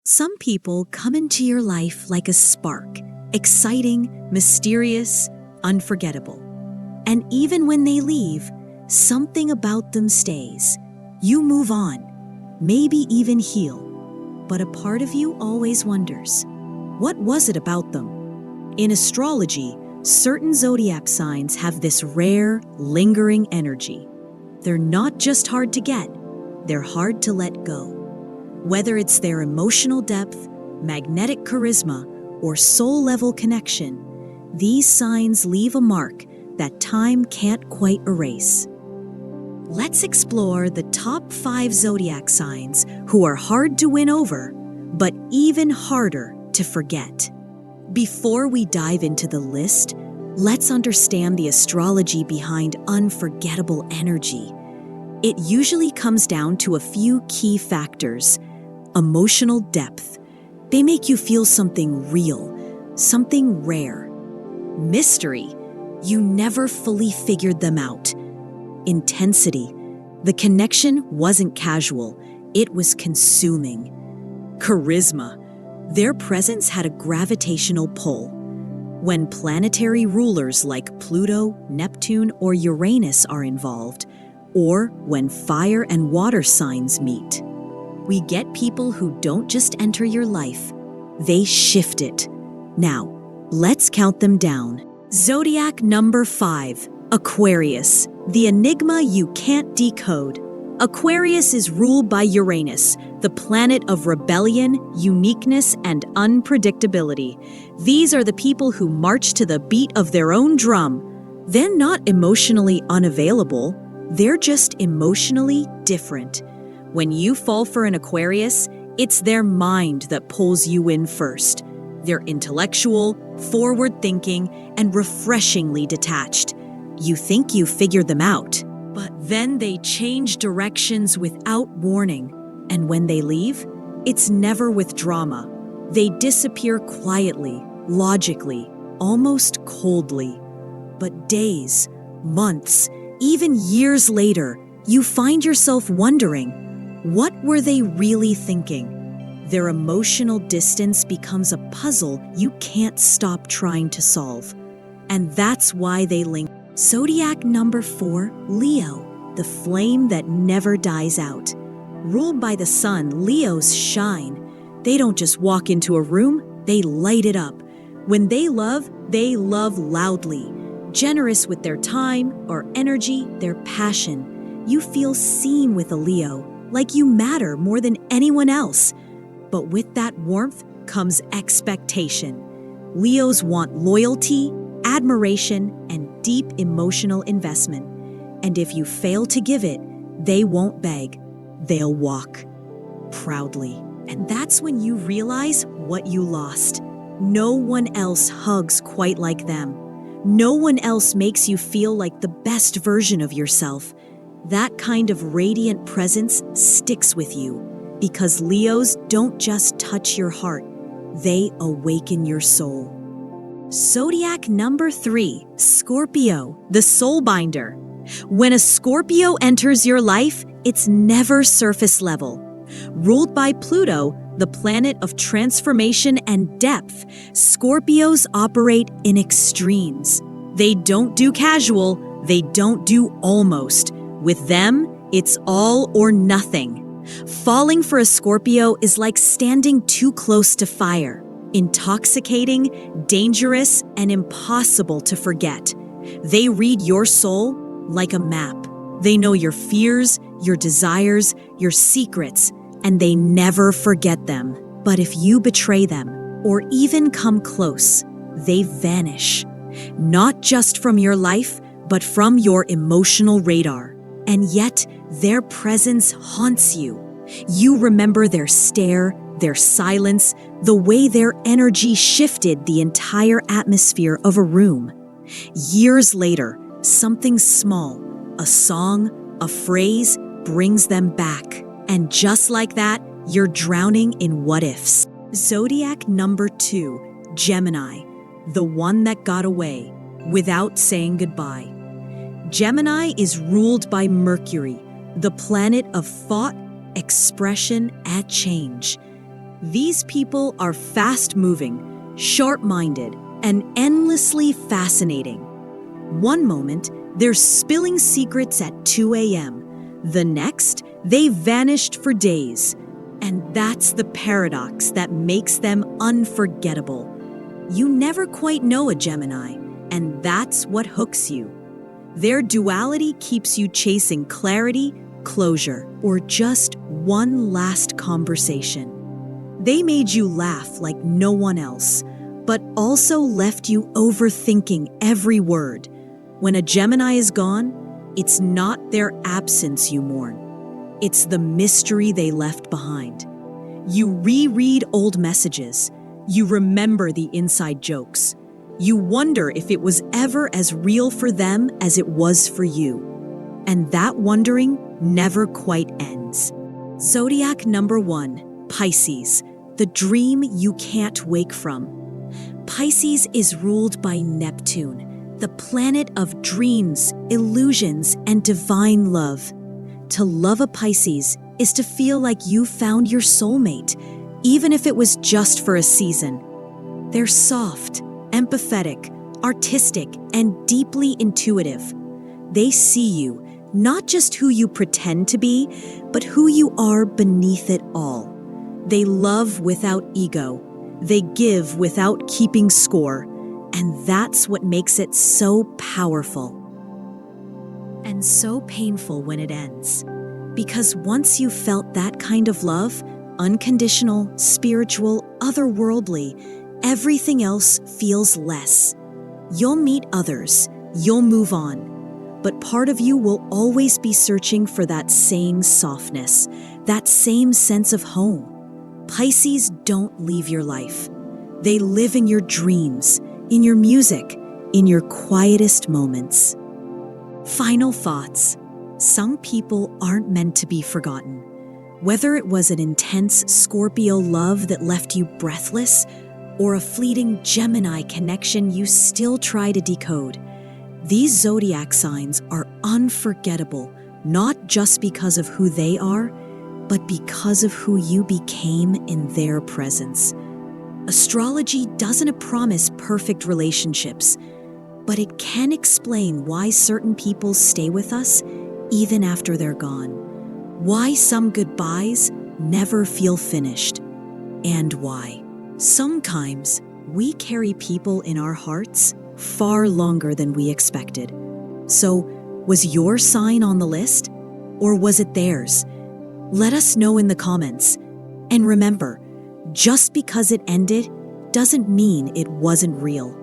Some people come into your life like a spark, exciting, mysterious, unforgettable. And even when they leave, something about them stays. You move on, maybe even heal. But a part of you always wonders, what was it about them? In astrology, certain zodiac signs have this rare, lingering energy. They're not just hard to get, they're hard to let go. Whether it's their emotional depth, magnetic charisma, or soul-level connection, these signs leave a mark that time can't quite erase. Let's explore the top 5 zodiac signs who are hard to win over, but even harder to forget. Before we dive into the list, let's understand the astrology behind unforgettable energy. It usually comes down to a few key factors. Emotional depth. They make you feel something real, something rare. Mystery. You never fully figured them out. Intensity. The connection wasn't casual, it was consuming. Charisma. Their presence had a gravitational pull. When planetary rulers like Pluto, Neptune, or Uranus are involved, or when fire and water signs meet, we get people who don't just enter your life, they shift it. Now, let's count them down. Zodiac number 5, Aquarius, the enigma you can't decode. Aquarius is ruled by Uranus, the planet of rebellion, uniqueness, and unpredictability. These are the people who march to the beat of their own drum. They're not emotionally unavailable, they're just emotionally different. When you fall for an Aquarius, it's their mind that pulls you in first. They're intellectual, forward-thinking, and refreshingly detached. You think you figured them out, but then they change directions without warning. And when they leave, it's never with drama. They disappear quietly, logically, almost coldly. But days, months, even years later, you find yourself wondering, what were they really thinking? Their emotional distance becomes a puzzle you can't stop trying to solve. And that's why they linger. Zodiac number 4, Leo, the flame that never dies out. Ruled by the sun, Leos shine. They don't just walk into a room, they light it up. When they love loudly. Generous with their time or energy, their passion. You feel seen with a Leo, like you matter more than anyone else. But with that warmth comes expectation. Leos want loyalty, admiration, and deep emotional investment. And if you fail to give it, they won't beg, they'll walk proudly. And that's when you realize what you lost. No one else hugs quite like them. No one else makes you feel like the best version of yourself. That kind of radiant presence sticks with you because Leos don't just touch your heart, they awaken your soul. Zodiac number 3, Scorpio, the soul binder. When a Scorpio enters your life, it's never surface level. Ruled by Pluto, the planet of transformation and depth, Scorpios operate in extremes. They don't do casual, they don't do almost. With them, it's all or nothing. Falling for a Scorpio is like standing too close to fire. Intoxicating, dangerous, and impossible to forget. They read your soul like a map. They know your fears, your desires, your secrets, and they never forget them. But if you betray them, or even come close, they vanish. Not just from your life, but from your emotional radar. And yet, their presence haunts you. You remember their stare, their silence, the way their energy shifted the entire atmosphere of a room. Years later, something small, a song, a phrase, brings them back. And just like that, you're drowning in what-ifs. Zodiac number 2, Gemini, the one that got away without saying goodbye. Gemini is ruled by Mercury, the planet of thought, expression, and change. These people are fast-moving, sharp-minded, and endlessly fascinating. One moment, they're spilling secrets at 2 a.m. The next, they vanished for days. And that's the paradox that makes them unforgettable. You never quite know a Gemini, and that's what hooks you. Their duality keeps you chasing clarity, closure, or just one last conversation. They made you laugh like no one else, but also left you overthinking every word. When a Gemini is gone, it's not their absence you mourn. It's the mystery they left behind. You reread old messages. You remember the inside jokes. You wonder if it was ever as real for them as it was for you. And that wondering never quite ends. Zodiac number 1, Pisces, the dream you can't wake from. Pisces is ruled by Neptune, the planet of dreams, illusions, and divine love. To love a Pisces is to feel like you found your soulmate, even if it was just for a season. They're soft, empathetic, artistic, and deeply intuitive. They see you, not just who you pretend to be, but who you are beneath it all. They love without ego. They give without keeping score. And that's what makes it so powerful. And so painful when it ends. Because once you've felt that kind of love, unconditional, spiritual, otherworldly, everything else feels less. You'll meet others, you'll move on. But part of you will always be searching for that same softness, that same sense of home. Pisces don't leave your life. They live in your dreams, in your music, in your quietest moments. Final thoughts. Some people aren't meant to be forgotten. Whether it was an intense Scorpio love that left you breathless, or a fleeting Gemini connection you still try to decode, these zodiac signs are unforgettable, not just because of who they are, but because of who you became in their presence. Astrology doesn't promise perfect relationships, but it can explain why certain people stay with us even after they're gone, why some goodbyes never feel finished, and why sometimes we carry people in our hearts far longer than we expected. So, was your sign on the list, or was it theirs? Let us know in the comments. And remember, just because it ended doesn't mean it wasn't real.